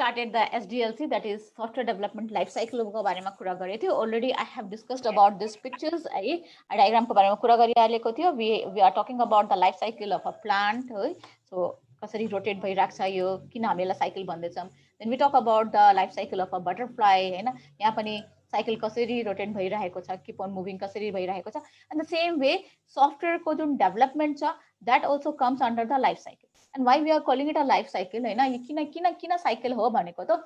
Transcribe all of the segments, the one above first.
started the SDLC, that is software development life cycle को बारेमा कुरा गरेको थियो. Already I have discussed about these pictures. है diagram को बारेमा कुरा गरिहालेको थियो. We are talking about the life cycle of a plant. है so कसरी rotate भइराख्छ यो किन हामी यसलाई cycle भन्दैछौं. Then we talk about the life cycle of a butterfly. हैन यहाँ पनि cycle कसरी rotate भइरहेको छ, keep on moving कसरी भइरहेको छ. And the same way software को जुन development छ, that also comes under the life cycle. And why we are calling it a life cycle, हैन यो किन cycle हो भनेको त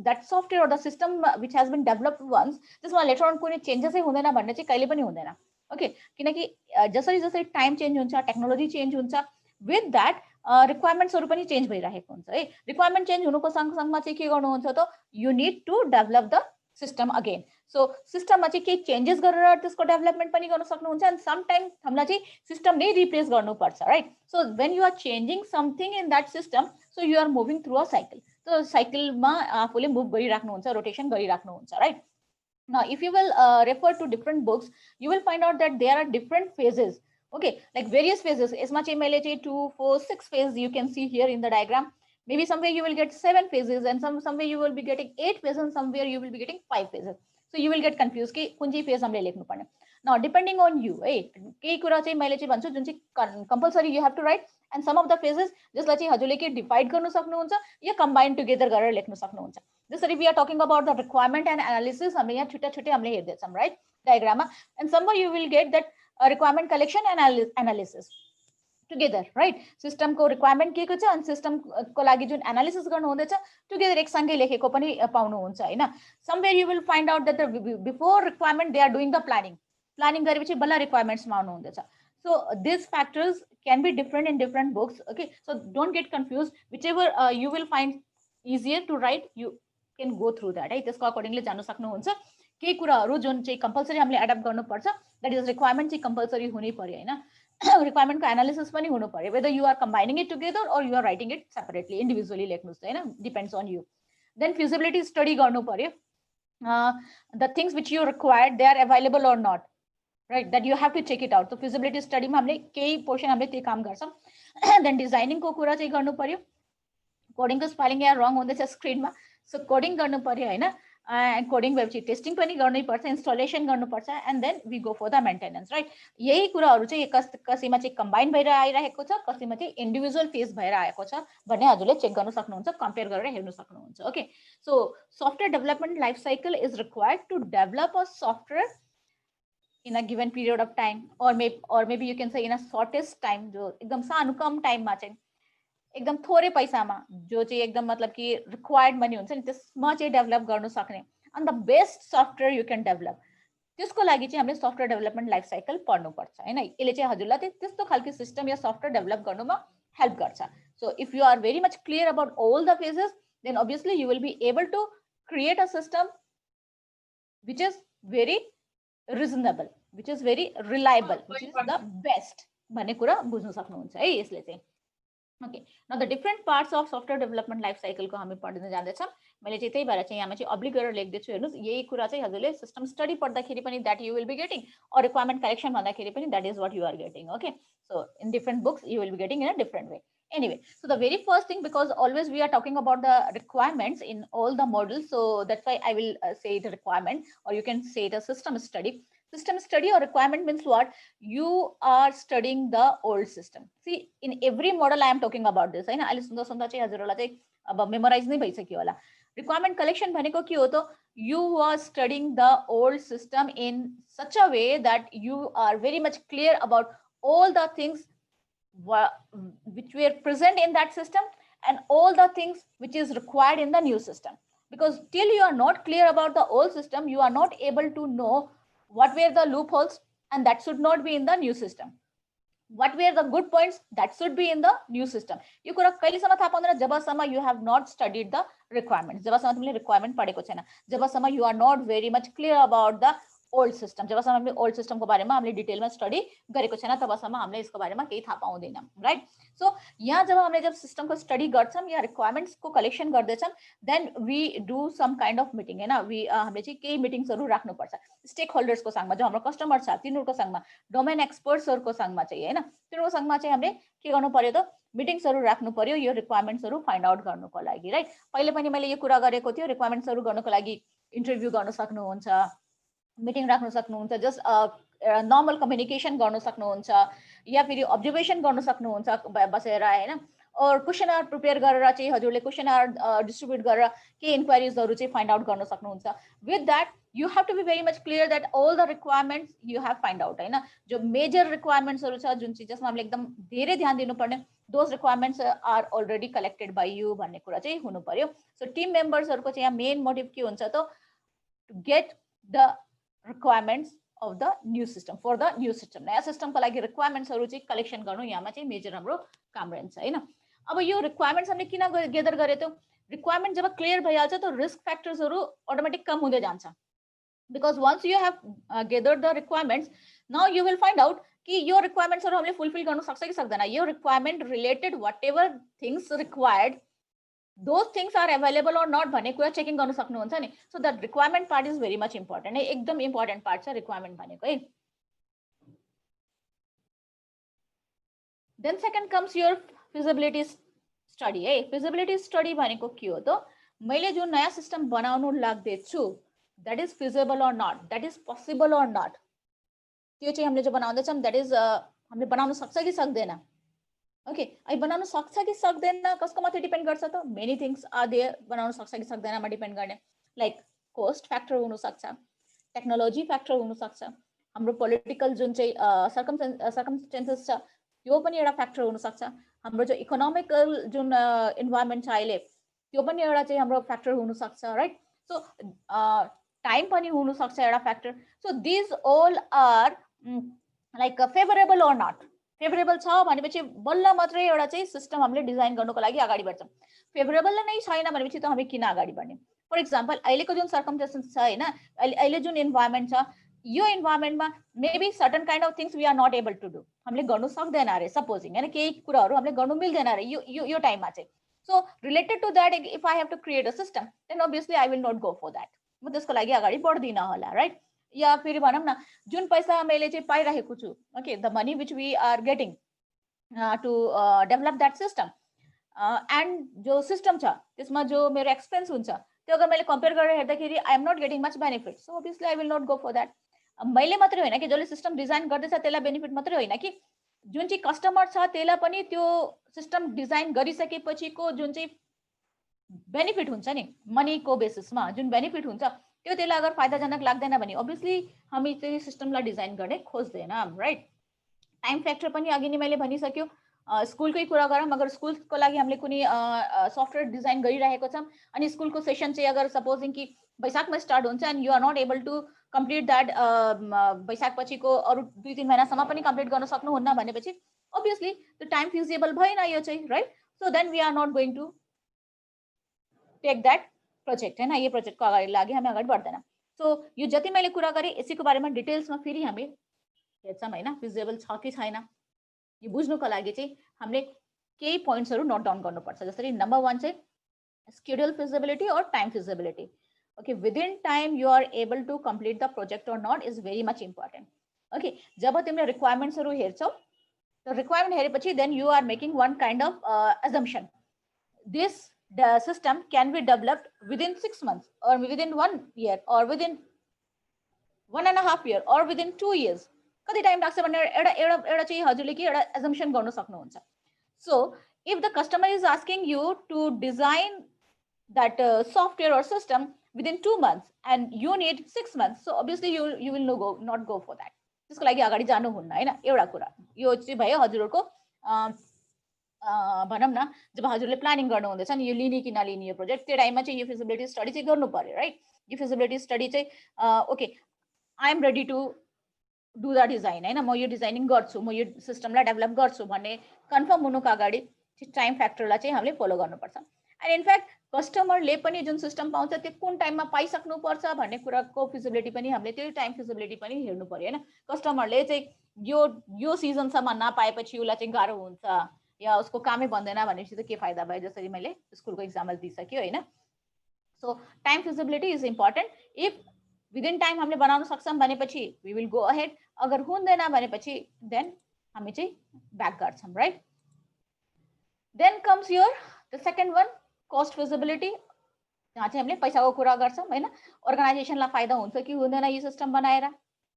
that software or the system which has been developed once, त्यसमा later on कुनै changes हुँदैन भन्ने चाहिँ कहिले पनि हुँदैन. ओके किनकि जसरी जसरी टाइम चेन्ज हुन्छ, टेक्नोलोजी चेन्ज हुन्छ, with that रिक्वायरमेन्ट्सहरु पनि चेन्ज भइरहेको हुन्छ है. रिक्वायरमेन्ट चेन्ज हुनुको सँगसँगमा चाहिँ के गर्नुहुन्छ त you need to develop the system again. So सिस्टममा चाहिँ के चेन्जेस गरेर त्यसको डेभलपमेन्ट पनि गर्न सक्नुहुन्छ. एन्ड सम टाइम हामीलाई चाहिँ सिस्टम नै रिप्लेस गर्नुपर्छ, right. So when you are changing something in that system, so you are moving through a cycle. So साइकलमा आफूले मुभ गरिराख्नुहुन्छ, रोटेसन गरिराख्नुहुन्छ, right. Now if you will refer to different books, you will find out that there are different phases. Okay, like various phases. यसमा चाहिँ मैले चाहिँ 2 4 6 phases you can see here in the diagram. Maybe somewhere you will get 7 phases and somewhere you will be getting 8 phases and somewhere you will be getting 5 phases. So you will get confused कि कुन चाहिँ phase हामीले लेख्नु पर्ने. Now depending on you, है केही कुरा चाहिँ मैले चाहिँ भन्छु जुन चाहिँ compulsory you have to write, and some of the phases जसलाई चाहिँ हजुरले के divide गर्नु सक्नुहुन्छ या combine together गरेर लेख्नु सक्नुहुन्छ. जसरी we are talking about the requirement and analysis, हामीले यहाँ छुट्टा-छुट्टै हामीले हेर्दै छौं, right, diagram मा. And somewhere you will get that requirement collection and analysis together, right. System को रिक्वायरमेन्ट के को छ अनि सिस्टम को लागि जुन एनालिसिस गर्नु हुँदैछ टुगेदर एक सँगै लेखेको पनि पाउनुहुन्छ हैन. Somewhere you will find out that before requirement they are doing the planning गरेपछि बल्ल रिक्वायरमेन्ट्स मा आउनु हुँदैछ. So this factors can be different in different books. Okay, so don't get confuse. Whichever you will find easier to write, you can go through that है. त्यसको accordingly जान्न सक्नुहुन्छ. केही कुराहरु जुन चाहिँ कम्पल्सरी हामीले एडप्ट गर्नुपर्छ, दैट इज रिक्वायरमेन्ट चाहिँ कम्पल्सरी हुनै पर्यो हैन. रिक्वायरमेन्ट को एनालिसिस पनि हुनु पर्यो. Whether you are combining it together or you are writing it separately, individually लेख्नुस् हैन, depends on you. Then feasibility study गर्नु पर्यो. The things which you required they are available or not, right, that you have to check it out. So feasibility study मा हामीले केही portion हामीले त्यही काम गर्छौं. देन डिजाइनिङ को कुरा चाहिँ गर्नु पर्यो. कोडिङ को स्पेलिङ या रङ हुँदैछ स्क्रिनमा, सो कोडिङ गर्नु पर्यो हैन. And coding web testing पनि गर्नै पर्छ, इन्स्टलेसन गर्नु पर्छ, and then we go for the maintenance, right. यही कुराहरु चाहिँ कसैमा चाहिँ कम्बाइन भएर आइरहेको छ, कसैमा चाहिँ इन्डिभिजुअल फेज भएर आएको छ भन्ने हजुरले चेक गर्न सक्नुहुन्छ, कम्पेयर गरेर हेर्न सक्नुहुन्छ. Okay, so software development life cycle is required to develop a software in a given period of time, or maybe you can say in a shortest time, जो एकदम सानो कम टाइममा चाहिँ एकदम थोरै पैसामा जो चाहिँ एकदम मतलब कि रिक्वायर्ड मनी हुन्छ नि त्यसमा चाहिँ डेभलप गर्न सक्ने and the best software you can develop, त्यसको लागि चाहिँ हामीले सफ्टवेयर डेभलपमेन्ट लाइफ साइकल पढ्नु पर्छ हैन. यसले चाहिँ हजुरलाई त्यस्तो खालको सिस्टम या सफ्टवेयर डेभलप गर्नुमा हेल्प गर्छ. So if you are very much clear about all the phases, then obviously you will be able to create a system which is very reasonable, which is very reliable, which is the best भन्ने कुरा बुझ्न सक्नुहुन्छ है यसले चाहिँ. Okay, now the different parts of software development life cycle को हामी पढ्न जाँदैछौं. मैले चाहिँ त्यही भएर चाहिँ यहाँमा चाहिँ अब्लिक गरेर लेख्दै छु. हेर्नुस्, यही कुरा चाहिँ हजुरले सिस्टम स्टडी पढ्दाखेरि पनि that you will be getting, or requirement collection भन्दाखेरि पनि that is what you are getting. Okay, so in different books you will be getting in a different way. Anyway, so the very first thing, because always we are talking about the requirements in all the modules, so that's why I will say the requirement, or you can say it a system study. System study or requirement means what? You are studying the old system. See, in every model I am talking about this. हैन, अहिले सुन्दा सुन्दा चाहिँ हजुरहरुलाई चाहिँ अब memorise नै भइसक्यो होला. Requirement collection भनेको के हो त? You are studying the old system in such a way that you are very much clear about all the things which were present in that system and all the things which is required in the new system. Because till you are not clear about the old system, you are not able to know what were the loopholes, and that should not be in the new system. What were the good points, that should be in the new system. यो कुरा कहिलेसम्म थाहा पाउँदैन जबसम्म you have not studied the requirements, जबसम्म तिमीले requirement पढेको छैन, जबसम्म you are not very much clear about the old system, जबसम्म हामीले ओल्ड सिस्टमको बारेमा हामीले डिटेलमा स्टडी गरेको छैन तबसम्म हामीले यसको बारेमा केही थाहा पाउँदैनौँ, राइट? सो यहाँ जब हामीले जब सिस्टमको स्टडी गर्छौँ या रिक्वायरमेन्ट्सको कलेक्सन गर्दैछौँ, then we do some kind of meeting हैन। हामीले चाहिँ केही मिटिङ्सहरू राख्नुपर्छ स्टेक होल्डर्सको सँगमा, जो हाम्रो कस्टमर छ तिनीहरूको सँगमा, डोमेन एक्सपर्ट्सहरूको सँगमा चाहिँ हैन, तिनीहरूको सँगमा चाहिँ हामीले के गर्नु पर्यो त, मिटिङ्सहरू राख्नु पर्यो यो रिक्वायरमेन्ट्सहरू फाइन्ड आउट गर्नुको लागि, राइट? पहिले पनि मैले यो कुरा गरेको थियो, रिक्वायरमेन्ट्सहरू गर्नुको लागि इन्टरभ्यू गर्न सक्नुहुन्छ, मिटिङ राख्न सक्नुहुन्छ, जस्ट नर्मल कम्युनिकेसन गर्न सक्नुहुन्छ, या फेरि अब्जर्भेसन गर्न सक्नुहुन्छ बसेर हैन, और क्वेसनर प्रिपेयर गरेर चाहिँ हजुरले क्वेसनर डिस्ट्रिब्युट गरेर के इन्क्वायरिजहरू चाहिँ फाइन्ड आउट गर्न सक्नुहुन्छ। With that you have to be very much clear that all the requirements you have find out हैन, जो मेजर रिक्वायरमेन्ट्सहरू छ जुन चाहिँ जसमा हामीले एकदम धेरै ध्यान दिनुपर्ने, those requirements are already collected by you भन्ने कुरा चाहिँ हुनु पर्यो। सो टिम मेम्बर्सहरूको चाहिँ यहाँ मेन मोटिभ के हुन्छ त, to get the requirements of the new system, for the new system, नयाँ सिस्टमको लागि रिक्वायरमेन्ट्सहरू चाहिँ कलेक्सन गर्नु यहाँमा चाहिँ मेजर हाम्रो काम रहन्छ हैन। अब यो रिक्वायरमेन्ट्स हामीले किन गेदर गरे त, रिक्वायरमेन्ट जब क्लियर भइहाल्छ त रिस्क फ्याक्टर्सहरू अटोमेटिक कम हुँदै जान्छ, because once you have gathered the requirements, now you will find out कि यो रिक्वायरमेन्ट्सहरू हामीले फुलफिल गर्न सक्छ कि सक्दैन, यो requirement related whatever things required those things are available or not भन्ने कुरा चेकिङ गर्न सक्नुहुन्छ नि। So the requirement part is very much important है, एकदम इम्पोर्टेन्ट पार्ट छ रिक्वायरमेन्ट भनेको है। Then second comes your feasibility study है। फिजिबिलिटी स्टडी भनेको के हो त, मैले जुन नयाँ सिस्टम बनाउनु लाग्दैछु that is feasible or not, that is possible or not, त्यो चाहिँ हामीले जो बनाउँदैछौँ that is हामीले बनाउन सक्छ कि सक्दैन। ओके, अहिले बनाउन सक्छ कि सक्दैन कसको माथि डिपेन्ड गर्छ त, मेनी थिङ्स आर देयर, बनाउन सक्छ कि सक्दैनमा डिपेन्ड गर्ने, लाइक कोस्ट फ्याक्टर हुनसक्छ, टेक्नोलोजी फ्याक्टर हुनसक्छ, हाम्रो पोलिटिकल जुन चाहिँ सर्कमस्टेन्सेस छ त्यो पनि एउटा फ्याक्टर हुनसक्छ, हाम्रो जो इकोनोमिकल जुन इन्भाइरोमेन्ट छ अहिले त्यो पनि एउटा चाहिँ हाम्रो फ्याक्टर हुनसक्छ, राइट? सो टाइम पनि हुनसक्छ एउटा factor. So these all are like favourable or not, favourable छ भनेपछि बल्ल मात्रै एउटा चाहिँ सिस्टम हामीले डिजाइन गर्नुको लागि अगाडि बढ्छौँ, फेभरेबल नै छैन भनेपछि त हामी किन अगाडि बढ्ने। फर इक्जाम्पल अहिलेको जुन सर्कमस्टेन्सेस छ हैन, अहिले जुन इन्भाइरोमेन्ट छ यो इन्भाइरोमेन्टमा maybe certain kind of things we are not able to do, हामीले गर्नु सक्दैन अरे, सपोजिङ हैन केही कुराहरू हामीले गर्नु मिल्दैन अरे यो टाइममा चाहिँ। So related to that if I have to create a system then obviously I will not go for that, म त्यसको लागि अगाडि बढ्दिनँ होला, राइट? या फेरि भनौँ न जुन पैसा मैले चाहिँ पाइरहेको छु, okay, the money which we are getting to develop that system and जो सिस्टम छ त्यसमा जो मेरो एक्सपेन्स हुन्छ त्यो अगर मैले कम्पेयर गरेर हेर्दाखेरि I am not getting much benefit, so obviously I will not go for that. मैले मात्रै होइन कि जसले सिस्टम डिजाइन गर्दैछ त्यसलाई बेनिफिट मात्रै होइन कि जुन चाहिँ कस्टमर छ त्यसलाई पनि त्यो सिस्टम डिजाइन गरिसकेपछिको जुन चाहिँ बेनिफिट हुन्छ नि मनीको बेसिसमा जुन बेनिफिट हुन्छ त्यो त्यसलाई अगर फाइदाजनक लाग्दैन भने अभियसली हामी त्यो सिस्टमलाई डिजाइन गर्ने खोज्दैनौँ, राइट? टाइम फ्याक्टर पनि अघि नै मैले भनिसक्यो, स्कुलकै कुरा गरौँ, अगर स्कुलको लागि हामीले कुनै सफ्टवेयर डिजाइन गरिरहेको छौँ अनि स्कुलको सेसन चाहिँ अगर सपोजिङ कि वैशाखमा स्टार्ट हुन्छ and you are not able to complete that Baishakh पछिको अरू 2-3 महिनासम्म पनि कम्प्लिट गर्न सक्नुहुन्न भनेपछि अभियसली त्यो टाइम फिजिबल भएन यो चाहिँ, right? So then we are not going to take that project हैन, यो प्रोजेक्टको अगाडि लागि हामी अगाडि बढ्दैन। सो यो जति मैले कुरा गरेँ यसैको बारेमा डिटेल्समा फेरि हामी हेर्छौँ हैन, फिजिबल छ कि छैन यो बुझ्नुको लागि चाहिँ हामीले केही पोइन्ट्सहरू नोट डाउन गर्नुपर्छ। जसरी नम्बर 1 चाहिँ schedule feasibility or time feasibility. Okay, within time you are able to complete the project or not is very much important. Okay, जब तिमीले रिक्वायरमेन्ट्सहरू हेर्छौ त रिक्वायरमेन्ट हेरेपछि then you are making one kind of assumption, this the system can be developed within 6 months or within 1 year or within 1.5 year or within 2 years, कति time लाग्छ भन्ने एउटा चाहिँ हजुरले के एउटा assumption गर्न सक्नुहुन्छ। So if the customer is asking you to design that software or system within 2 months and you need 6 months, so obviously you will not go for that, त्यसको लागि अगाडि जानुहुन्न हैन। एउटा कुरा यो चाहिँ भयो हजुरहरुको भनौँ न जब हजुरले प्लानिङ गर्नु हुँदैछ नि यो लिने कि नलिने यो प्रोजेक्ट त्यो टाइममा चाहिँ यो फिजिबिलिटी स्टडी चाहिँ गर्नु पर्यो, राइट? यो फिजिबिलिटी स्टडी चाहिँ okay I am ready to do the design हैन, म यो डिजाइनिङ गर्छु, म यो सिस्टमलाई डेभलप गर्छु भन्ने कन्फर्म हुनुको अगाडि टाइम फ्याक्टरलाई चाहिँ हामीले फलो गर्नुपर्छ। एन्ड इनफ्याक्ट कस्टमरले पनि जुन सिस्टम पाउँछ त्यो कुन टाइममा पाइसक्नुपर्छ भन्ने कुराको फिजिबिलिटी पनि हामीले त्यो टाइम फिजिबिलिटी पनि हेर्नु पर्यो हैन। कस्टमरले चाहिँ यो सिजनसम्म नपाएपछि उसलाई चाहिँ गाह्रो हुन्छ या उसको कामै बन्दैन भनेपछि त के फाइदा भयो, जसरी मैले स्कुलको इक्जाम्पल दिइसक्यो हैन। So time feasibility is important. If within time हामीले बनाउन सक्छौँ भनेपछि वी विल गो अहेड, अगर हुँदैन भनेपछि देन हामी चाहिँ ब्याक गर्छौँ, right. Then comes your the second one, cost feasibility, जहाँ चाहिँ हामीले पैसाको कुरा गर्छौँ हैन। अर्गनाइजेसनलाई फाइदा हुन्छ कि हुँदैन यो सिस्टम बनाएर,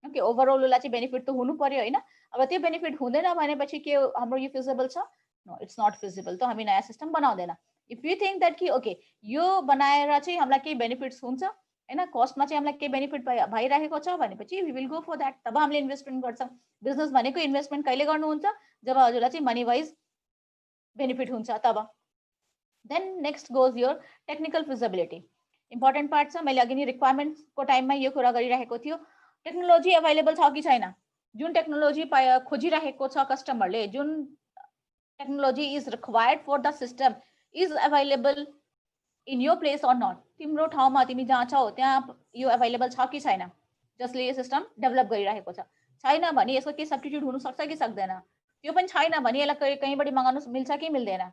ओके ओभरअल उसलाई चाहिँ बेनिफिट त हुनु पर्यो हैन। अब त्यो बेनिफिट हुँदैन भनेपछि के हाम्रो यो फिजिबल छ? नो, इट्स नट फिजिबल, त हामी नयाँ सिस्टम बनाउँदैन। इफ यू थिङ्क द्याट कि ओके यो बनाएर चाहिँ हामीलाई केही बेनिफिट्स हुन्छ हैन, कस्टमा चाहिँ हामीलाई केही बेनिफिट भइरहेको छ भनेपछि we will go for that, तब हामीले इन्भेस्टमेन्ट गर्छौँ। बिजनेस भनेको इन्भेस्टमेन्ट कहिले गर्नुहुन्छ? जब हजुरलाई चाहिँ मनी वाइज बेनिफिट हुन्छ तब। Then next goes your technical feasibility, important part छ। मैले अघि नै रिक्वायरमेन्ट्सको टाइममा यो कुरा गरिरहेको थियो। टेक्नोलोजी अभाइलेबल छ कि छैन? जुन टेक्नोलोजी खोजिरहेको छ कस्टमरले, जुन technology is required for the system is available in यो प्लेस अर नट? तिम्रो ठाउँमा तिमी जहाँ छौ त्यहाँ यो अभाइलेबल छ कि छैन, जसले यो सिस्टम डेभलप गरिरहेको छ? छैन भने यसको के सब्स्टिट्युट हुन सक्छ कि सक्दैन? त्यो पनि छैन भने यसलाई कहीँबाट मगाउन मिल्छ कि मिल्दैन?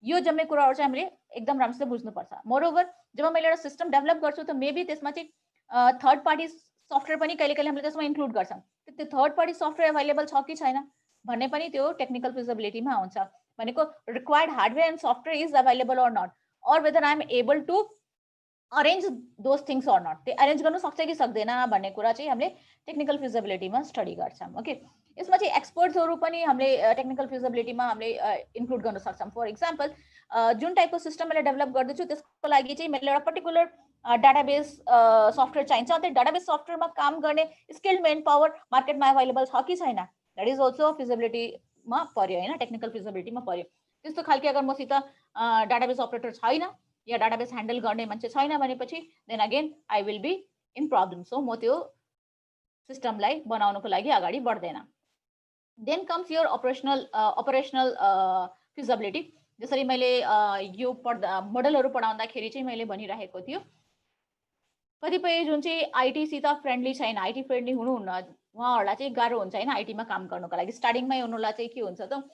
यो जम्मै कुराहरू चाहिँ हामीले एकदम राम्रोसित बुझ्नुपर्छ। मोरओभर जब मैले एउटा सिस्टम डेभलप गर्छु त मेबी त्यसमा चाहिँ थर्ड पार्टी सफ्टवेयर पनि कहिले कहिले हामीले त्यसमा इन्क्लुड गर्छौँ। त्यो थर्ड पार्टी सफ्टवेयर अभाइलेबल छ कि छैन भन्ने पनि त्यो टेक्निकल फिजिबिलिटीमा आउँछ। भनेको required hardware and software is available or not, or whether I am able to arrange those things or not, त्यो अरेन्ज गर्नु सक्छ कि सक्दैन भन्ने कुरा चाहिँ हामीले टेक्निकल फिजिबिलिटीमा स्टडी गर्छौँ। ओके, यसमा चाहिँ एक्सपर्ट्सहरू पनि हामीले टेक्निकल फिजिबिलिटीमा हामीले इन्क्लुड गर्न सक्छौँ। फर इक्जाम्पल जुन टाइपको सिस्टम मैले डेभलप गर्दैछु त्यसको लागि चाहिँ मैले एउटा पर्टिकुलर डाटाबेस सफ्टवेयर चाहिन्छ। त्यो डाटाबेस सफ्टवेयरमा काम गर्ने स्किल्ड मेन पावर मार्केटमा अभाइलेबल छ कि छैन, द्याट इज अल्सो फिजिबिलिटीमा पर्यो हैन, टेक्निकल फिजिबिलिटीमा पर्यो। त्यस्तो खालके अगर मसित डाटाबेस अपरेटर छैन या डाटाबेस ह्यान्डल गर्ने मान्छे छैन भनेपछि then again I will be in problem. So म त्यो सिस्टमलाई बनाउनको लागि अगाडि बढ्दैन। Then comes your operational feasibility. जसरी मैले यो मोडलहरू पढाउँदाखेरि चाहिँ मैले भनिरहेको थियो, कतिपय जुन चाहिँ आइटीसित फ्रेन्डली छैन, आइटी फ्रेन्डली हुनुहुन्न, उहाँहरूलाई चाहिँ गाह्रो हुन्छ हैन आइटीमा काम गर्नको लागि। स्टार्टिङमै उनीहरूलाई चाहिँ के हुन्छ त,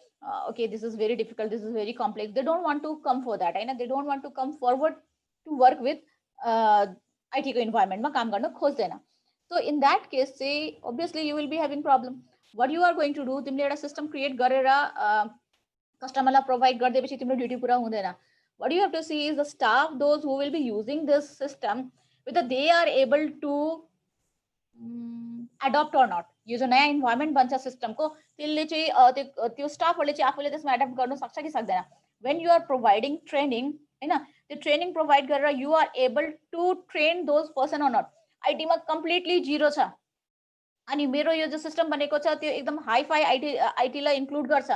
okay this is very difficult, this is very complex, they don't want to come for that हैन, they don't want to come forward to work with आइटीको इन्भाइरोमेन्टमा काम गर्न खोज्दैन। सो इन द्याट केस चाहिँ obviously you will be having problem. What you are going to do, तिमीले एउटा system create गरेर कस्टमरलाई प्रोभाइड गरिदिएपछि तिम्रो ड्युटी पुरा हुँदैन। What you have to see is the staff, those who will be using this system, whether they are able to adopt or not। यो जो नयाँ इन्भाइरोमेन्ट बन्छ सिस्टमको त्यसले चाहिँ त्यो स्टाफहरूले चाहिँ आफूले त्यसमा एडप्ट गर्न सक्छ कि सक्दैन। When you are providing training हैन, त्यो ट्रेनिङ प्रोभाइड गरेर you are able to train those person or not. आइटीमा कम्प्लिटली जिरो छ अनि मेरो यो जो सिस्टम बनेको छ त्यो एकदम हाई फाई आइटीलाई इन्क्लुड गर्छ।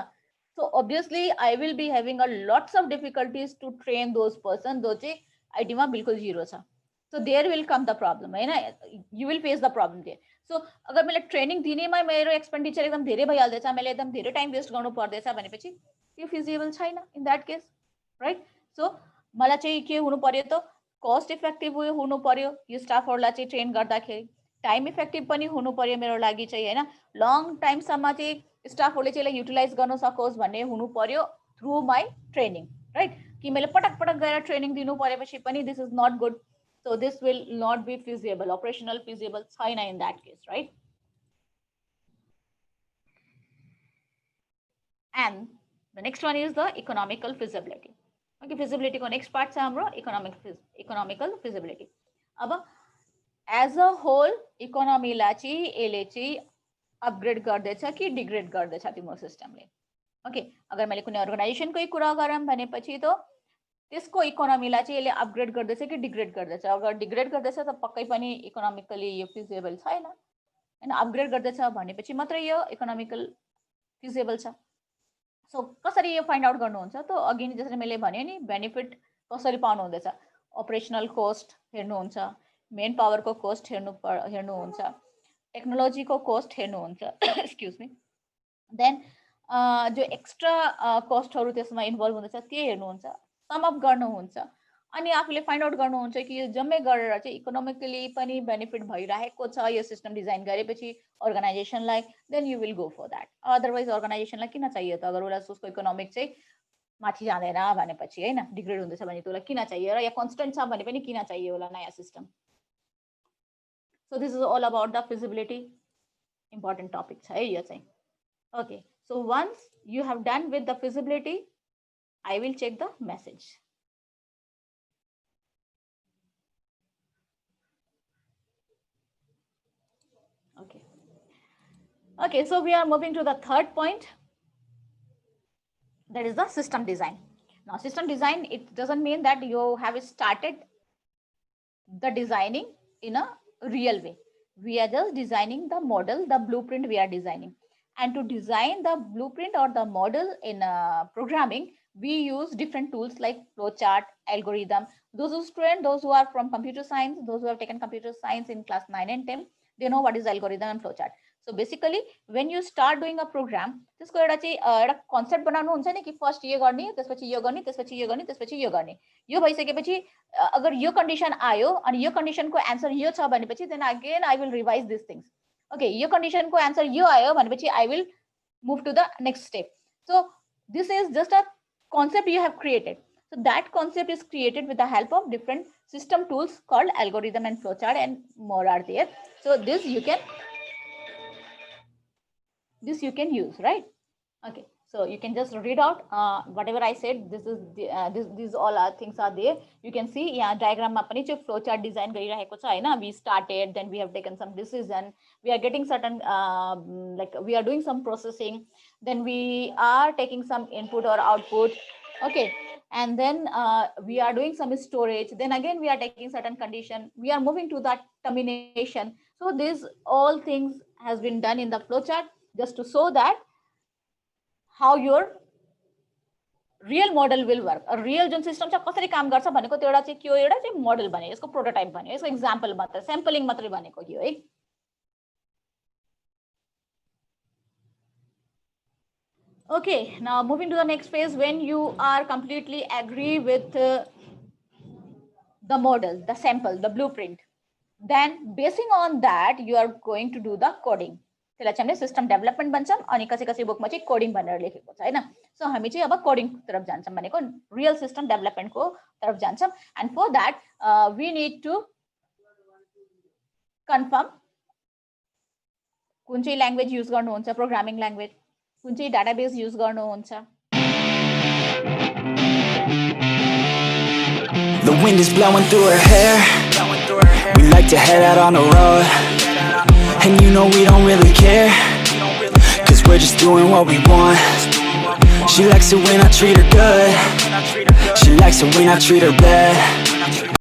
So obviously I will be having a lots of difficulties to train those person जो चाहिँ आइटीमा बिल्कुल जिरो छ। So there will come the problem हैन, you will face the problem there. So अगर मैले ट्रेनिङ दिनेमा मेरो एक्सपेन्डिचर एकदम धेरै भइहाल्दैछ, मैले एकदम धेरै टाइम वेस्ट गर्नु पर्दैछ भनेपछि त्यो फिजिबल छैन in that case, right. So मलाई चाहिँ के हुनु पर्यो त, कस्ट इफेक्टिभ हुनु पर्यो यो स्टाफहरूलाई चाहिँ ट्रेन गर्दाखेरि, टाइम इफेक्टिभ पनि हुनु पर्यो मेरो लागि चाहिँ हैन, लङ टाइमसम्म चाहिँ स्टाफहरूले चाहिँ युटिलाइज गर्न सकोस् भन्ने हुनु पर्यो थ्रु माई ट्रेनिङ, राइट। कि मैले पटक पटक गएर ट्रेनिङ दिनु परेपछि पनि this is not good. So this will not be feasible, operational feasible छैन in that case, right? And the next one is the economical feasibility. Okay, feasibility को next part छ हाम्रो economical feasibility. अब as a whole economy लाई चाहिँ यसले चाहिँ upgrade गर्दैछ कि डिग्रेड गर्दैछ तिम्रो सिस्टमले। ओके, अगर मैले कुनै अर्गनाइजेसनकै कुरा गरौँ भनेपछि त त्यसको इकोनोमीलाई चाहिँ यसले अपग्रेड गर्दैछ कि डिग्रेड गर्दैछ। अगर डिग्रेड गर्दैछ त पक्कै पनि इकोनोमिकली यो फिजिबल छैन हैन, अपग्रेड गर्दैछ भनेपछि मात्रै यो इकोनोमिकल फिजिबल छ। सो कसरी यो फाइन्ड आउट गर्नुहुन्छ त, अघि नै जसरी मैले भने नि बेनिफिट कसरी पाउनु हुँदैछ, अपरेसनल कोस्ट हेर्नुहुन्छ, मेन पावरको कोस्ट हेर्नुहुन्छ, टेक्नोलोजीको कोस्ट हेर्नुहुन्छ एक्सक्युज मी, देन जो एक्स्ट्रा कोस्टहरू त्यसमा इन्भल्भ हुँदैछ त्यो हेर्नुहुन्छ, सम अप गर्नुहुन्छ अनि आफूले फाइन्ड आउट गर्नुहुन्छ कि यो जम्मै गरेर चाहिँ इकोनोमिकली पनि बेनिफिट भइरहेको छ यो सिस्टम डिजाइन गरेपछि अर्गनाइजेसनलाई, then you will go for that. Otherwise अर्गनाइजेसनलाई किन चाहियो त? अगर उसलाई उसको इकोनोमिक चाहिँ माथि जाँदैन भनेपछि होइन, डिग्रेड हुँदैछ भने त उसलाई किन चाहियो र या कन्स्टेन्ट छ भने पनि किन चाहियो होला नयाँ system. So this is all about the feasibility. Important topic छ है यो चाहिँ. Okay, so once you have done with the feasibility, I will check the message. Okay. Okay, so we are moving to the third point. That is the system design. Now, system design, it doesn't mean that you have started the designing in a real way. We are just designing the model, the blueprint we are designing. And to design the blueprint or the model in programming, we use different tools like flowchart, algorithm. Those who are from computer science, those who have taken computer science in class 9 and 10, they know what is algorithm and flowchart. So basically, when you start doing a program, त्यसको एउटा चाहिँ एउटा concept बनाउनु हुन्छ नि कि first यो गर्ने, त्यसपछि यो गर्ने, त्यसपछि यो गर्ने, त्यसपछि यो गर्ने. यो भइसकेपछि अगर यो कन्डिसन आयो अनि यो कन्डिसनको एन्सर यो छ भनेपछि then again I will revise this things. Okay, यो कन्डिसनको एन्सर यो आयो भनेपछि I will move to the next step. So this is just a concept you have created. So that concept is created with the help of different system tools called algorithm and flowchart, and more are there. So this you can use, right? Okay, so you can just read out whatever I said. This is these all are things are there. You can see yeah, diagram ma pani chai flowchart design gariheko cha haina. We started, then we have taken some decision, we are getting certain like we are doing some processing, then we are taking some input or output, okay, and then we are doing some storage, then again we are taking certain condition, we are moving to that termination. So these all things has been done in the flowchart just to show that how your real model will work. A real जुन system छ कसरी काम गर्छ भनेको त्यो एउटा चाहिँ के हो, एउटा चाहिँ मोडल बने, यसको प्रोटोटाइप बने, यसको एक्जाम्पल मात्र, स्याम्पलिङ मात्रै बनेको यो है. Okay, now moving to the next phase, when you are completely agree with the model, the sample, the blueprint, then basing on that, you are going to do the coding. त्यसलाई चाहिँ हामीले system development भन्छौँ अनि कसै कसै बुकमा चाहिँ coding भनेर लेखेको छ हैन. सो हामी चाहिँ अब कोडिङ तर्फ जान्छौँ भनेको रियल सिस्टम डेभलपमेन्टको तर्फ जान्छौँ. And for that we need to confirm कुन चाहिँ ल्याङ्ग्वेज युज गर्नुहुन्छ, प्रोग्रामिङ ल्याङ्ग्वेज, कुन चाहिँ डाटाबेस युज गर्नुहुन्छ. The wind is blowing through her hair. We like to head out on the road, and you know we don't really care, 'cause we're just doing what we want. She likes it when I treat her good, she likes it when I treat her bad.